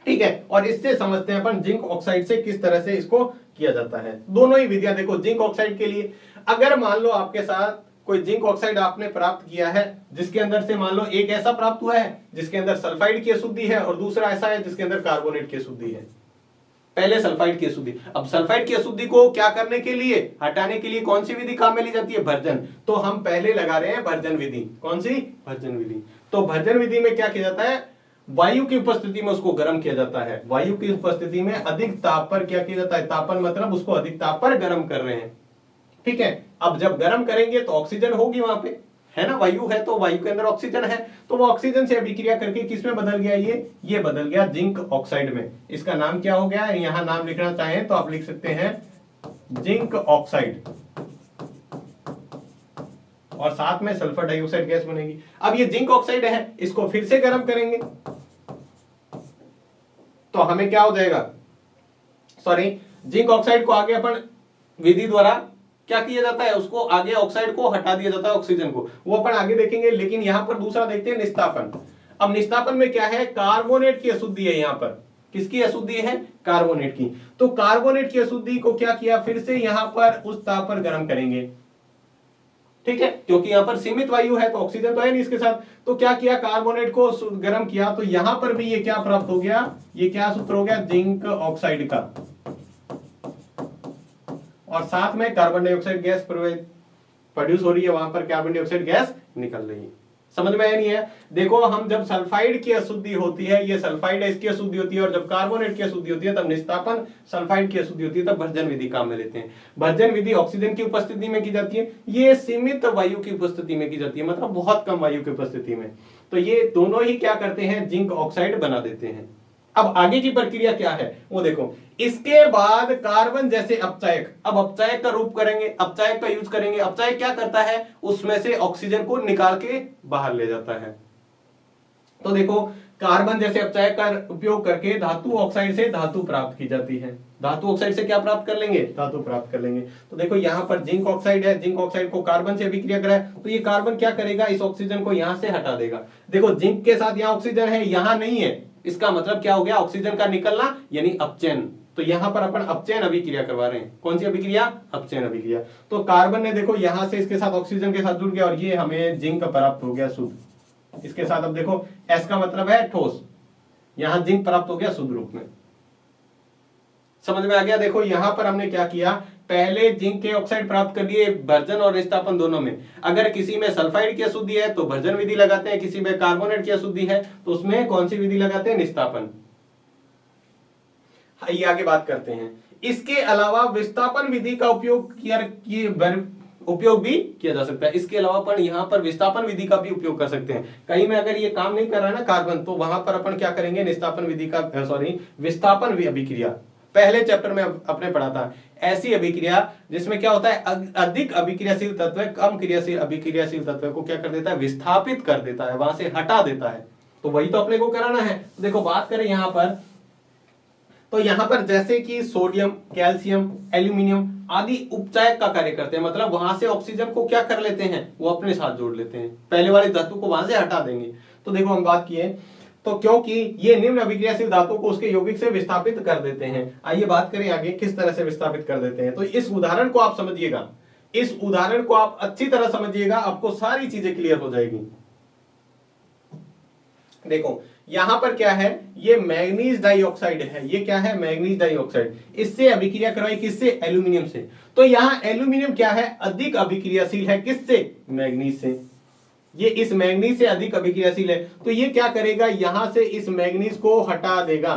ठीक है, और इससे समझते हैं अपन जिंक ऑक्साइड से किस तरह से इसको किया जाता है। दोनों ही विधियां देखो, जिंक ऑक्साइड के लिए अगर मान लो आपके साथ कोई जिंक ऑक्साइड आपने प्राप्त किया है, जिसके अंदर से मान लो एक ऐसा प्राप्त हुआ है जिसके अंदर सल्फाइड की अशुद्धि है और दूसरा ऐसा है जिसके अंदर कार्बोनेट की अशुद्धि है। पहले सल्फाइड की अशुद्धि, अब सल्फाइड की अशुद्धि को क्या करने के लिए, हटाने के लिए कौन सी विधि काम में ली जाती है, भर्जन। तो हम पहले लगा रहे हैं भर्जन विधि। कौन सी, भर्जन विधि। तो भर्जन विधि में क्या किया जाता है, वायु की उपस्थिति में उसको गर्म किया जाता है। वायु की उपस्थिति में अधिक ताप पर क्या किया जाता है, तापन मतलब उसको अधिक ताप पर गर्म कर रहे हैं। ठीक है, अब जब गर्म करेंगे तो ऑक्सीजन होगी वहां पे, है ना, वायु है तो वायु के अंदर ऑक्सीजन है, तो वो ऑक्सीजन से अभिक्रिया करके किस में बदल गया, ये बदल गया जिंक ऑक्साइड में। इसका नाम क्या हो गया, यहां नाम लिखना चाहें तो आप लिख सकते हैं जिंक ऑक्साइड। और साथ में सल्फर डाइऑक्साइड गैस बनेगी। अब ये जिंक ऑक्साइड है, इसको फिर से गर्म करेंगे तो हमें क्या हो जाएगा, सॉरी, जिंक ऑक्साइड को आगे अपन विधि द्वारा क्या किया जाता है, उसको आगे ऑक्साइड को हटा दिया जाता है, ऑक्सीजन को, वो अपन आगे देखेंगे। लेकिन यहां पर दूसरा देखते हैं निस्तापन। अब निस्तापन में क्या है, कार्बोनेट की अशुद्धि है, यहां पर किसकी अशुद्धि है, कार्बोनेट की। तो कार्बोनेट की अशुद्धि को क्या किया, फिर से यहां पर उस ताप पर गर्म करेंगे, ठीक है, क्योंकि यहां पर सीमित वायु है तो ऑक्सीजन तो है नहीं इसके साथ। तो क्या किया, कार्बोनेट को गर्म किया, तो यहां पर भी ये क्या प्राप्त हो गया, ये क्या सूत्र हो गया, जिंक ऑक्साइड का, और साथ में कार्बन डाइऑक्साइड गैस प्रोड्यूस हो रही है, वहां पर कार्बन डाइऑक्साइड गैस निकल रही है। समझ में आया नहीं है? देखो, हम जब सल्फाइड की अशुद्धि होती है, ये सल्फाइड है, इसकी अशुद्धि होती है, और जब कार्बोनेट की अशुद्धि होती है तब निस्तापन सल्फाइड की अशुद्धि होती है, तब भर्जन विधि काम में लेते हैं। भर्जन विधि ऑक्सीजन की उपस्थिति में की जाती है, ये सीमित वायु की उपस्थिति में की जाती है, मतलब बहुत कम वायु की उपस्थिति में। तो ये दोनों ही क्या करते हैं, जिंक ऑक्साइड बना देते हैं। अब आगे की प्रक्रिया क्या है वो देखो, इसके बाद कार्बन जैसे अपचायक, अब अपचायक का रूप करेंगे, अपचायक का यूज करेंगे। अपचायक क्या करता है, उसमें से ऑक्सीजन को निकाल के बाहर ले जाता है। तो देखो, कार्बन जैसे अपचायक का उपयोग करके धातु ऑक्साइड से धातु प्राप्त की जाती है। धातु ऑक्साइड से क्या प्राप्त कर लेंगे, धातु प्राप्त कर लेंगे। तो देखो, यहां पर जिंक ऑक्साइड है, जिंक ऑक्साइड को कार्बन से अभिक्रिया कराए तो ये कार्बन क्या करेगा, इस ऑक्सीजन को यहां से हटा देगा। देखो, जिंक के साथ यहां ऑक्सीजन है, यहां नहीं है, इसका मतलब क्या हो गया, ऑक्सीजन का निकलना यानी अपचयन। तो यहां पर अपन अपचयन अभिक्रिया करवा रहे हैं। कौन सी अभिक्रिया, अपचयन अभिक्रिया। तो कार्बन ने देखो यहां से इसके साथ ऑक्सीजन के साथ जुड़ गया और ये हमें जिंक प्राप्त हो गया शुद्ध। इसके साथ अब देखो, एस का मतलब है ठोस, यहां जिंक प्राप्त हो गया शुद्ध रूप में। समझ में आ गया? देखो, यहां पर हमने क्या किया, पहले जिंक के ऑक्साइड प्राप्त कर लिए भर्जन और निस्तापन दोनों में। अगर किसी में सल्फाइड की अशुद्धि है तो भर्जन विधि लगाते हैं, किसी में कार्बोनेट की अशुद्धि है तो उसमें कौन सी विधि लगाते हैं, निस्तापन। ये आगे बात करते हैं। इसके अलावा विस्थापन विधि का उपयोग भी किया जा सकता है। इसके अलावा अपन यहाँ पर विस्थापन विधि का भी उपयोग कर सकते हैं। कहीं में अगर ये काम नहीं कर रहा है ना कार्बन, तो वहां पर अपन क्या करेंगे, निस्तापन विधि का विस्थापन अभिक्रिया। पहले चैप्टर में अपने पढ़ा था, ऐसी अभिक्रिया जिसमें क्या होता है, अधिक अभिक्रियाशील तत्व कम क्रियाशील अभिक्रियाशील तत्व को क्या कर देता है, विस्थापित कर देता है, वहां से हटा देता है। तो वही तो अपने को कराना है। तो देखो, बात करें यहां पर, तो यहां पर जैसे कि सोडियम, कैल्शियम, एल्यूमिनियम आदि उपचायक का कार्य करते हैं, मतलब वहां से ऑक्सीजन को क्या कर लेते हैं, वो अपने साथ जोड़ लेते हैं, पहले वाली धातु को वहां से हटा देंगे। तो देखो, हम बात किए तो क्योंकि ये निम्न अभिक्रियाशील धातु को उसके यौगिक से विस्थापित कर देते हैं। आइए बात करें आगे किस तरह से विस्थापित कर देते हैं। तो इस उदाहरण को आप समझिएगा, इस उदाहरण को आप अच्छी तरह समझिएगा, आपको सारी चीजें क्लियर हो जाएगी। देखो, यहां पर क्या है, ये मैग्नीज डाइऑक्साइड है, ये क्या है, मैग्नीज डाइऑक्साइड। इससे अभिक्रिया करवाई किससे, एल्यूमिनियम से। तो यहां एल्यूमिनियम क्या है, अधिक अभिक्रियाशील है, किससे, मैग्नीज से। ये इस मैग्नीज से अधिक अभिक्रियाशील है, तो ये क्या करेगा, यहां से इस मैग्नीज को हटा देगा।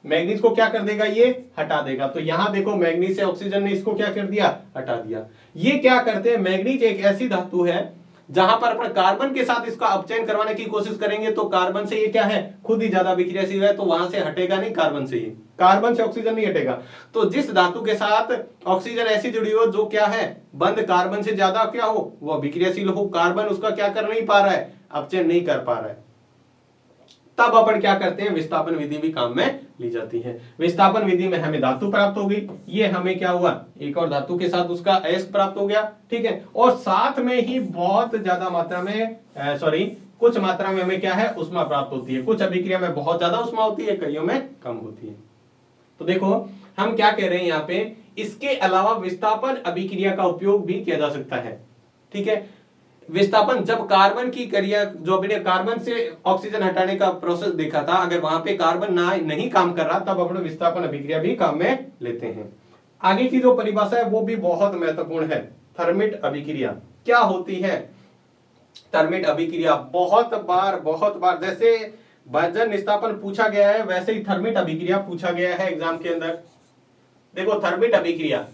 मैग्नीज को क्या कर देगा, ये हटा देगा। तो यहां देखो, मैग्नीज से ऑक्सीजन ने इसको क्या कर दिया, हटा दिया। ये क्या करते हैं, मैग्नीज एक ऐसी धातु है जहां पर अपन कार्बन के साथ इसका अपचयन करवाने की कोशिश करेंगे तो कार्बन से ये क्या है, खुद ही ज्यादा अभिक्रियाशील है, तो वहां से हटेगा नहीं, कार्बन से ही, कार्बन से ऑक्सीजन नहीं हटेगा। तो जिस धातु के साथ ऑक्सीजन ऐसी जुड़ी हो जो क्या है, बंद कार्बन से ज्यादा क्या हो, वो अभिक्रियाशील हो, कार्बन उसका क्या कर नहीं पा रहा है, अपचयन नहीं कर पा रहा है, तब अपन क्या करते हैं, विस्थापन विधि भी काम में ली जाती है। विस्थापन विधि में हमें धातु प्राप्त हो गई, ये हमें क्या हुआ, एक और धातु के साथ उसका अयस्क प्राप्त हो गया, ठीक है, और साथ में ही बहुत ज्यादा मात्रा में कुछ मात्रा में हमें क्या है, उष्मा प्राप्त होती है। कुछ अभिक्रिया में बहुत ज्यादा उष्मा होती है, कईयों में कम होती है। तो देखो, हम क्या कह रहे हैं यहाँ पे, इसके अलावा विस्थापन अभिक्रिया का उपयोग भी किया जा सकता है, ठीक है। विस्थापन, जब कार्बन की क्रिया, जो अपने कार्बन से ऑक्सीजन हटाने का प्रोसेस देखा था, अगर वहां पे कार्बन ना नहीं काम कर रहा, तब अपने विस्थापन अभिक्रिया भी काम में लेते हैं। आगे की जो परिभाषा है वो भी बहुत महत्वपूर्ण है। थर्मिट अभिक्रिया क्या होती है, थर्मिट अभिक्रिया बहुत बार जैसे भर्जन निस्तापन पूछा गया है, वैसे ही थर्मिट अभिक्रिया पूछा गया है एग्जाम के अंदर। देखो, थर्मिट अभिक्रिया,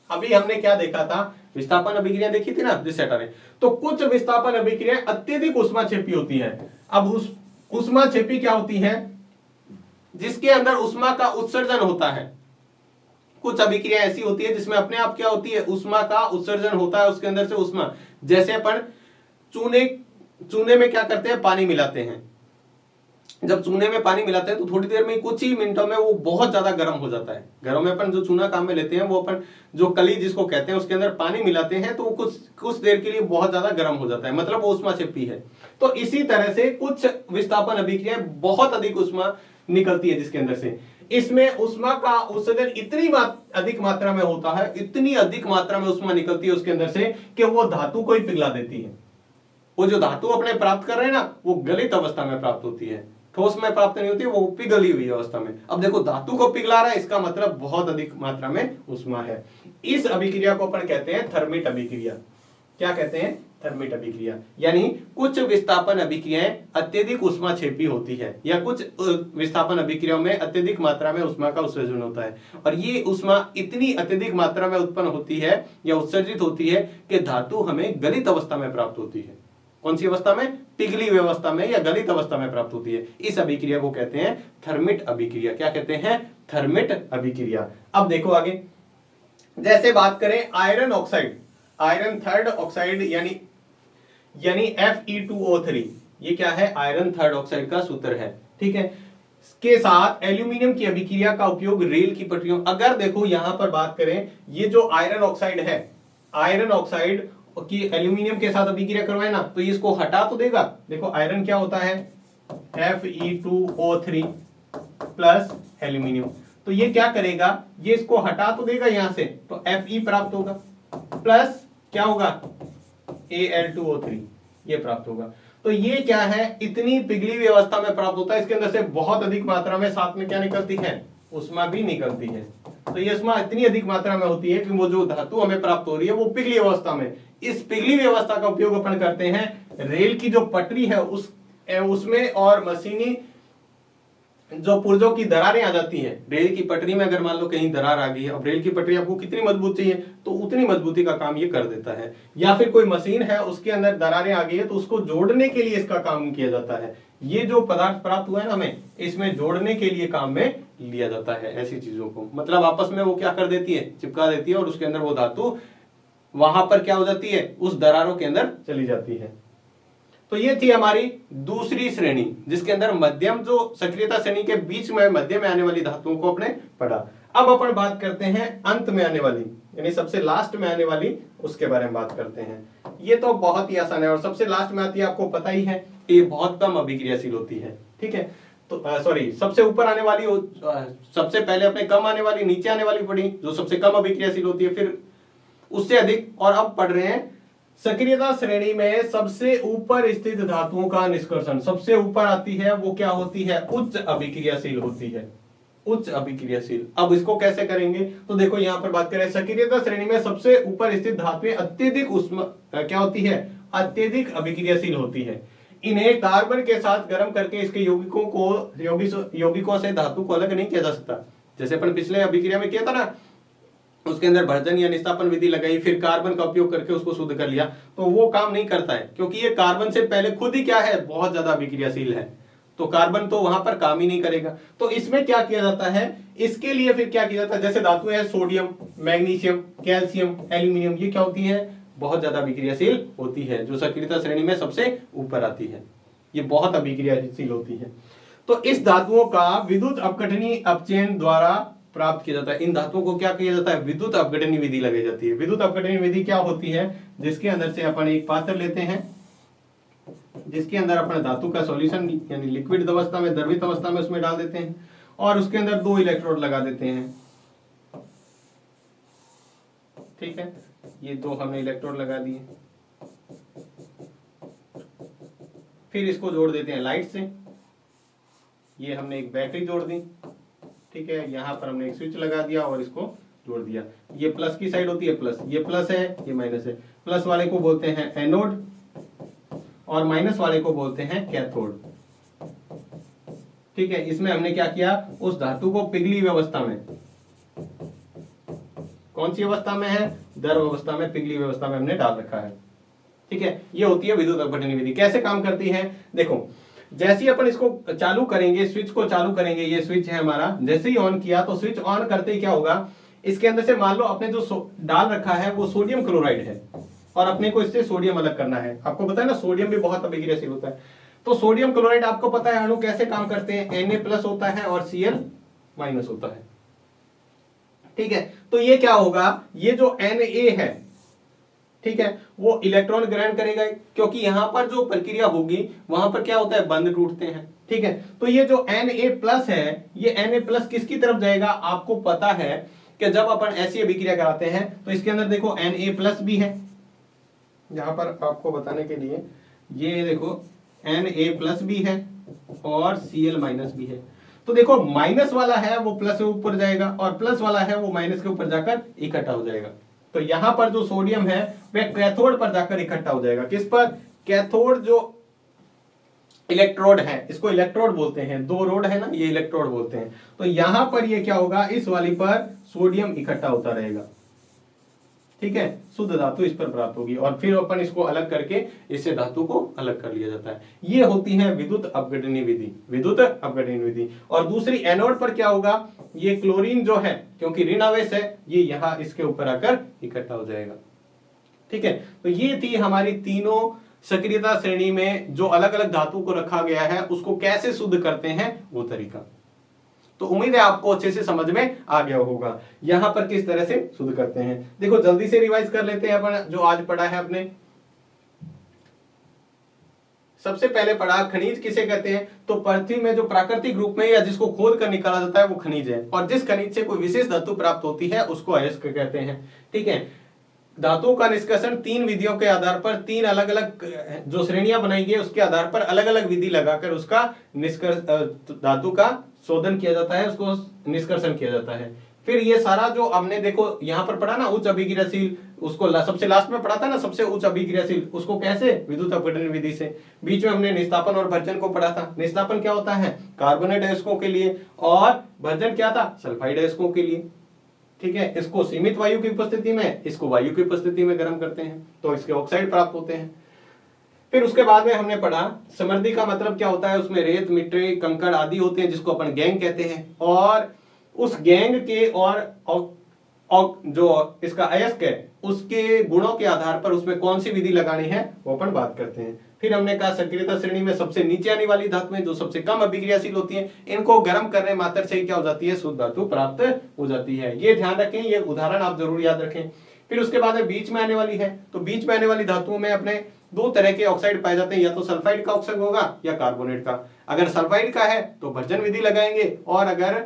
अभी हमने क्या देखा था, विस्थापन अभिक्रिया देखी थी ना, जिससे हटा रहे। तो कुछ विस्थापन अभिक्रिया अत्यधिक उष्माक्षेपी होती है। अब उस उष्माक्षेपी क्या होती है, जिसके अंदर उष्मा का उत्सर्जन होता है, कुछ अभिक्रिया ऐसी होती है जिसमें अपने आप क्या होती है, ऊष्मा का उत्सर्जन होता है, उसके अंदर से ऊष्मा, जैसे अपन चूने में क्या करते हैं, पानी मिलाते हैं। जब चूने में पानी मिलाते हैं तो थोड़ी देर में, कुछ ही मिनटों में वो बहुत ज्यादा गर्म हो जाता है। घरों में अपन जो चूना काम में लेते हैं वो अपन जो कली जिसको कहते हैं उसके अंदर पानी मिलाते हैं तो वो कुछ देर के लिए बहुत ज्यादा गर्म हो जाता है, मतलब वो ऊष्मा छिपी है। तो इसी तरह से कुछ विस्थापन अभिक्रियाएं बहुत अधिक ऊष्मा निकलती है जिसके अंदर से, इसमें ऊष्मा का उत्सर्जन इतनी अधिक मात्रा में होता है, इतनी अधिक मात्रा में ऊष्मा निकलती है उसके अंदर से कि वो धातु को ही पिघला देती है। वो जो धातु अपने प्राप्त कर रहे हैं ना, वो गलित अवस्था में प्राप्त होती है, ठोस में प्राप्त नहीं होती, वो पिघली हुई अवस्था में। अब देखो धातु को पिघला रहा है, इसका मतलब बहुत अधिक मात्रा में ऊष्मा है। इस अभिक्रिया को अपन कहते हैं थर्मिट अभिक्रिया। क्या कहते हैं, थर्मिट अभिक्रिया। यानी कुछ विस्थापन अभिक्रियाएं अत्यधिक ऊष्मा छेपी होती है, या कुछ विस्थापन अभिक्रियाओं में अत्यधिक मात्रा में ऊष्मा का उत्सर्जन होता है, और ये ऊष्मा इतनी अत्यधिक मात्रा में उत्पन्न होती है या उत्सर्जित होती है कि धातु हमें गलित अवस्था में प्राप्त होती है। कौन सी अवस्था में, पिघली हुई अवस्था में या गलित अवस्था में प्राप्त होती है। इस अभिक्रिया को कहते हैं थर्मिट अभिक्रिया। क्या कहते हैं, थर्मिट अभिक्रिया। अब देखो आगे, जैसे बात करें iron oxide, iron third oxide यानी Fe2O3, ये क्या है, आयरन थर्ड ऑक्साइड का सूत्र है, ठीक है। के साथ एल्यूमिनियम की अभिक्रिया का उपयोग रेल की पटरियों, अगर देखो यहां पर बात करें, ये जो आयरन ऑक्साइड है, आयरन ऑक्साइड की एल्यूमिनियम के साथ अभिक्रिया करवाए ना, तो ये इसको हटा तो देगा। देखो आयरन क्या होता है, Fe2O3 प्लस एल्यूमिनियम, तो ये क्या करेगा, ये इसको हटा तो देगा यहां से, तो Fe प्राप्त होगा, प्लस क्या होगा, Al2O3 ये प्राप्त होगा। तो ये क्या है, इतनी पिघली हुई अवस्था में प्राप्त होता है, इसके अंदर से बहुत अधिक मात्रा में साथ में क्या निकलती है, ऊष्मा भी निकलती है। तो ये ऊष्मा इतनी अधिक मात्रा में होती है कि वो जो धातु हमें प्राप्त हो रही है वो पिघली अवस्था में, इस पिघली हुई अवस्था का उपयोग अपन करते हैं रेल की जो पटरी है उसमें, और मशीनी जो पुर्जों की दरारें आ जाती हैं रेल की पटरी में, अगर मान लो कहीं दरार आ गई है, अब रेल की पटरी आपको कितनी मजबूत चाहिए, तो उतनी मजबूती का काम ये कर देता है। या फिर कोई मशीन है उसके अंदर दरारें आ गई है, तो उसको जोड़ने के लिए इसका काम किया जाता है। ये जो पदार्थ प्राप्त हुआ है ना हमें, इसमें जोड़ने के लिए काम में लिया जाता है ऐसी चीजों को, मतलब आपस में वो क्या कर देती है, चिपका देती है, और उसके अंदर वो धातु वहां पर क्या हो जाती है, उस दरारों के अंदर चली जाती है। तो ये थी हमारी दूसरी श्रेणी, जिसके अंदर मध्यम, जो सक्रियता श्रेणी के बीच में मध्य में आने वाली धातुओं को अपने पढ़ा। अब अपन बात करते हैं अंत में आने वाली, यानी सबसे लास्ट में आने वाली, उसके बारे में बात करते हैं। ये तो बहुत ही आसान है, और सबसे लास्ट में आती है, आपको पता ही है, ये बहुत कम अभिक्रियाशील होती है, ठीक है। तो सॉरी, सबसे ऊपर आने वाली, सबसे पहले अपने कम आने वाली, नीचे आने वाली पढ़ी, जो सबसे कम अभिक्रियाशील होती है, फिर उससे अधिक, और अब पढ़ रहे हैं सक्रियता श्रेणी में सबसे ऊपर स्थित धातुओं का निष्कर्षण। सबसे ऊपर आती है वो क्या होती है, उच्च अभिक्रियाशील होती है, उच्च अभिक्रियाशील। अब इसको कैसे करेंगे, तो देखो यहां पर बात करें, सक्रियता श्रेणी में सबसे ऊपर स्थित धातुएं अत्यधिक उष्मा क्या होती है, अत्यधिक अभिक्रियाशील होती है। इन्हें कार्बन के साथ गर्म करके इसके यौगिकों से धातु को अलग नहीं किया जा सकता। जैसे अपन पिछले अभिक्रिया में किया था ना, उसके अंदर भर्जन या निस्तापन विधि लगाई, फिर कार्बन का उपयोग करके उसको शुद्ध कर लिया, तो वो काम नहीं करता है, क्योंकि ये कार्बन से पहले खुद ही क्या है, बहुत ज्यादा अभिक्रियाशील है, तो कार्बन तो वहां पर काम ही नहीं करेगा। तो इसमें क्या किया जाता है, इसके लिए फिर क्या किया जाता है, जैसे धातु है सोडियम, मैग्नीशियम, कैल्शियम, एल्यूमिनियम, ये क्या होती है, बहुत ज्यादा अभिक्रियाशील होती है, जो सक्रियता श्रेणी में सबसे ऊपर आती है, ये बहुत अभिक्रियाशील होती है। तो इस धातुओं का विद्युत अपघटनीय अपचयन द्वारा प्राप्त किया जाता है। इन धातुओं को क्या किया जाता है, विद्युत अपघटनीय विधि लगाई जाती है। विद्युत अपघटनीय विधि क्या होती है, जिसके अंदर से अपन एक पात्र लेते हैं, जिसके अंदर अपन धातु का सॉल्यूशन यानी लिक्विड अवस्था में, द्रवित अवस्था में उसमें डाल देते हैं, और उसके अंदर 2 इलेक्ट्रोड लगा देते हैं, ठीक है। ये 2 हमने इलेक्ट्रोड लगा दिए, फिर इसको जोड़ देते हैं लाइट से, ये हमने एक बैटरी जोड़ दी, ठीक है। यहाँ पर हमने एक स्विच लगा दिया और इसको जोड़ दिया। ये प्लस की साइड होती है, प्लस, ये प्लस है, ये माइनस है। प्लस वाले को बोलते हैं एनोड और माइनस वाले को बोलते हैं कैथोड, ठीक है। इसमें हमने क्या किया, उस धातु को पिघली हुई अवस्था में, कौन सी अवस्था में है, द्रव अवस्था में, पिघली हुई अवस्था में हमने डाल रखा है, ठीक है। ये होती है विद्युत अपघटनीय विधि। कैसे काम करती है, देखो जैसे ही अपन इसको चालू करेंगे, स्विच को चालू करेंगे, ये स्विच है हमारा, जैसे ही ऑन किया तो स्विच ऑन करते ही क्या होगा, इसके अंदर से मान लो अपने जो डाल रखा है वो सोडियम क्लोराइड है और अपने को इससे सोडियम अलग करना है। आपको पता है ना सोडियम भी बहुत अभिक्रियाशील होता है। तो सोडियम क्लोराइड आपको पता है अणु कैसे काम करते हैं, Na+ होता है और Cl- होता है। ठीक है, तो ये क्या होगा, ये जो Na है, ठीक है, वो इलेक्ट्रॉन ग्रहण करेगा क्योंकि यहां पर जो प्रक्रिया होगी वहां पर क्या होता है, बंध टूटते हैं। ठीक है, तो ये जो Na+ है, ये Na+ किसकी तरफ जाएगा, आपको पता है कि जब अपन ऐसी अभिक्रिया कराते हैं तो इसके अंदर देखो Na+ भी है, यहां पर आपको बताने के लिए ये देखो Na+ भी है और Cl- भी है। तो देखो माइनस वाला है वो प्लस के ऊपर जाएगा और प्लस वाला है वो माइनस के ऊपर जाकर इकट्ठा हो जाएगा। तो यहां पर जो सोडियम है वह कैथोड पर जाकर इकट्ठा हो जाएगा। किस पर, कैथोड जो इलेक्ट्रोड है, इसको इलेक्ट्रोड बोलते हैं, दो रोड है ना, ये इलेक्ट्रोड बोलते हैं। तो यहां पर ये क्या होगा, इस वाली पर सोडियम इकट्ठा होता रहेगा। ठीक है, शुद्ध धातु इस पर प्राप्त होगी और फिर अपन इसको अलग करके इससे धातु को अलग कर लिया जाता है। ये होती है विद्युत अपघटनीय विधि, विद्युत अपघटनीय विधि। और दूसरी एनोड पर क्या होगा, ये क्लोरीन जो है क्योंकि ऋण आवेश है, ये यहां इसके ऊपर आकर इकट्ठा हो जाएगा। ठीक है, तो ये थी हमारी तीनों सक्रियता श्रेणी में जो अलग अलग धातु को रखा गया है उसको कैसे शुद्ध करते हैं वो तरीका। तो उम्मीद है आपको अच्छे से समझ में आ गया होगा यहां पर किस तरह से शुद्ध करते हैं। देखो जल्दी से रिवाइज कर लेते हैं अपन जो आज पढ़ा है अपने। सबसे पहले पढ़ा खनिज किसे कहते हैं, तो पृथ्वी में जो प्राकृतिक रूप में या जिसको खोद कर निकाला जाता है वो खनिज है, और जिस खनिज से कोई विशेष धातु प्राप्त होती है उसको अयस्क कहते हैं। ठीक है, धातुओं का निष्कर्षण तीन विधियों के आधार पर, तीन अलग अलग जो श्रेणियां बनाई गई उसके आधार पर अलग अलग विधि लगाकर उसका धातु का शोधन किया जाता है, उसको निष्कर्षण किया जाता है। फिर ये सारा जो हमने देखो यहां पर पढ़ा ना उच्च अभिक्रियाशील, उसको सबसे लास्ट में पढ़ा था ना सबसे उच्च अभिक्रियाशील, उसको कैसे, विद्युत अपघटन विधि से। बीच में हमने निस्तापन और भर्जन को पढ़ा था। निस्तापन क्या होता है, कार्बोनेट अयस्कों के लिए, और भर्जन क्या था, सल्फाइड अयस्कों के लिए। ठीक है, इसको सीमित वायु की उपस्थिति में, इसको वायु की उपस्थिति में गर्म करते हैं तो इसके ऑक्साइड प्राप्त होते हैं। फिर उसके बाद में हमने पढ़ा समृद्धि का मतलब क्या होता है, उसमें रेत, मिट्टी, कंकड़ आदि होते हैं जिसको अपन गैंग कहते हैं, और उस गैंग के और जो इसका अयस्क है उसके गुणों के आधार पर उसमें कौन सी विधि लगानी है वो अपन बात करते हैं। फिर हमने कहा सक्रियता श्रेणी में सबसे नीचे आने वाली धातुएं जो सबसे कम अभिक्रियाशील होती हैं, इनको गर्म करने मात्र से ही क्या हो जाती है, शुद्ध धातु प्राप्त हो जाती है। ये ध्यान रखें, ये उदाहरण आप जरूर याद रखें। फिर उसके बाद बीच में आने वाली है, तो बीच में आने वाली धातुओं में अपने दो तरह के ऑक्साइड पाए जाते हैं, या तो सल्फाइड का ऑक्साइड होगा या कार्बोनेट का। अगर सल्फाइड का है तो भर्जन विधि लगाएंगे, और अगर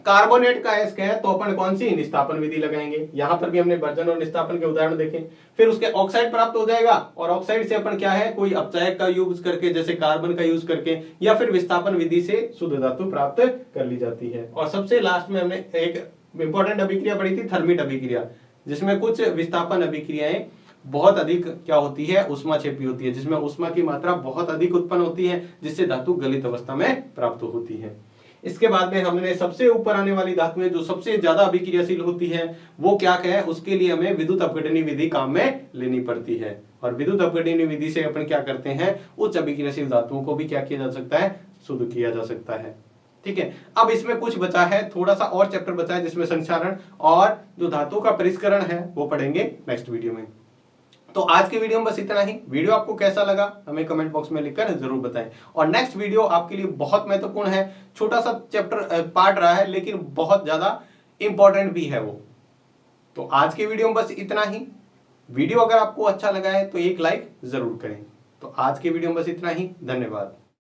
कार्बोनेट का अयस्क है तो अपन कौन सी, निस्तापन विधि लगाएंगे। यहां पर भी हमने भर्जन और निस्तापन के उदाहरण देखे। फिर उसके ऑक्साइड प्राप्त हो जाएगा, और ऑक्साइड से अपन क्या है, कोई अपचायक का यूज करके जैसे कार्बन का यूज करके, या फिर विस्थापन विधि से शुद्ध धातु प्राप्त कर ली जाती है। और सबसे लास्ट में हमने एक इंपॉर्टेंट अभिक्रिया पढ़ी थी, थर्मिट अभिक्रिया, जिसमें कुछ विस्थापन अभिक्रियाएं बहुत अधिक क्या होती है, ऊष्माक्षेपी होती है, जिसमें ऊष्मा की मात्रा बहुत अधिक उत्पन्न होती है, जिससे धातु गलित अवस्था में प्राप्त होती है। इसके बाद में हमने सबसे ऊपर आने वाली धातुएं जो सबसे ज्यादा अभिक्रियाशील होती है वो क्या है, उसके लिए हमें विद्युत अपघटनीय विधि काम में लेनी पड़ती है। और विद्युत अपघटनीय विधि से अपन क्या करते हैं, उच्च अभिक्रियाशील धातुओं को भी क्या किया जा सकता है, शुद्ध किया जा सकता है। ठीक है, अब इसमें कुछ बचा है, थोड़ा सा और चैप्टर बचा है जिसमें संक्षारण और जो धातु का परिष्करण है वो पढ़ेंगे नेक्स्ट वीडियो में। तो आज के वीडियो में बस इतना ही। वीडियो आपको कैसा लगा हमें कमेंट बॉक्स में लिखकर जरूर बताएं। और नेक्स्ट वीडियो आपके लिए बहुत महत्वपूर्ण है, छोटा सा चैप्टर पार्ट रहा है लेकिन बहुत ज्यादा इंपॉर्टेंट भी है वो। तो आज के वीडियो में बस इतना ही। वीडियो अगर आपको अच्छा लगा है तो एक लाइक जरूर करें। तो आज के वीडियो में बस इतना ही, धन्यवाद।